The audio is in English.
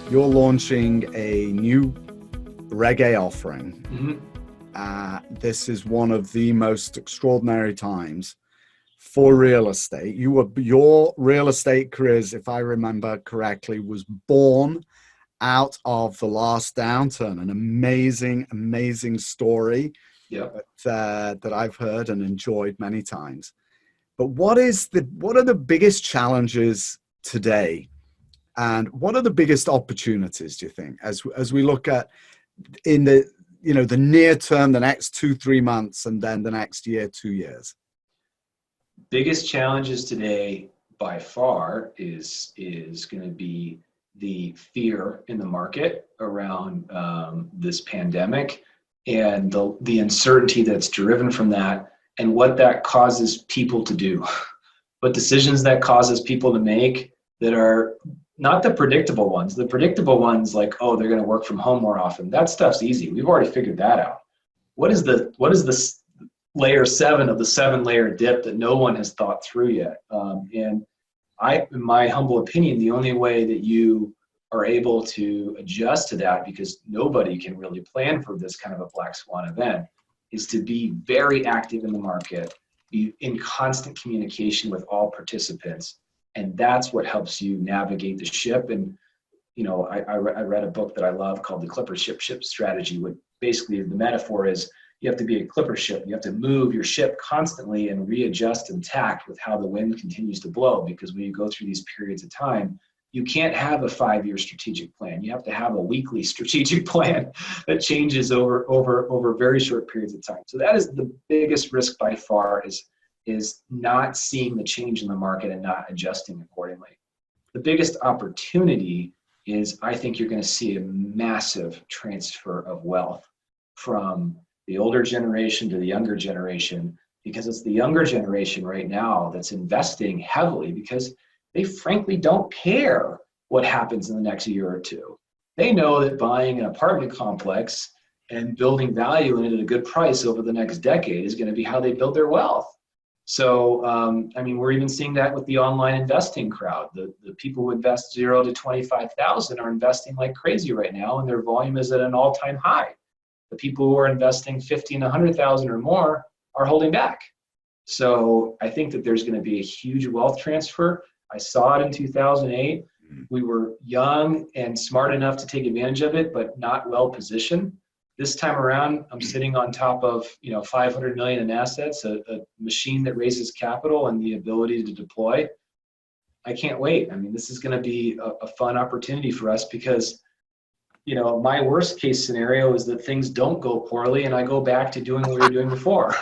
You're launching a new reggae offering. This is one of the most extraordinary times for real estate. Your real estate careers, if I remember correctly, was born out of the last downturn. An amazing story that I've heard and enjoyed many times. But what are the biggest challenges today? And what are the biggest opportunities, do you think, as we look at in the near term, the next 2-3 months, and then the next year, 2 years? Biggest challenges today by far is going to be the fear in the market around this pandemic and the uncertainty that's driven from that, and what that causes people to do, what decisions that causes people to make that are not the predictable ones. The predictable ones, like, oh, they're going to work from home more often. That stuff's easy. We've already figured that out. What is this layer 7 of the 7-layer dip that no one has thought through yet? In my humble opinion, the only way that you are able to adjust to that, because nobody can really plan for this kind of a black swan event, is to be very active in the market, be in constant communication with all participants. And that's what helps you navigate the ship. And, I read a book that I love called The Clipper Ship Strategy. What basically the metaphor is, you have to be a clipper ship. You have to move your ship constantly and readjust and tack with how the wind continues to blow. Because when you go through these periods of time, you can't have a 5-year strategic plan. You have to have a weekly strategic plan that changes over very short periods of time. So that is the biggest risk by far, is not seeing the change in the market and not adjusting accordingly. The biggest opportunity is, I think you're going to see a massive transfer of wealth from the older generation to the younger generation, because it's the younger generation right now that's investing heavily, because they frankly don't care what happens in the next year or two. They know that buying an apartment complex and building value in it at a good price over the next decade is going to be how they build their wealth. So, we're even seeing that with the online investing crowd. The people who invest 0 to 25,000 are investing like crazy right now, and their volume is at an all-time high. The people who are investing 50 and 100,000 or more are holding back. So I think that there's going to be a huge wealth transfer. I saw it in 2008. We were young and smart enough to take advantage of it, but not well positioned. This time around, I'm sitting on top of 500 million in assets, a machine that raises capital and the ability to deploy. I can't wait. This is going to be a fun opportunity for us, because my worst case scenario is that things don't go poorly and I go back to doing what we were doing before.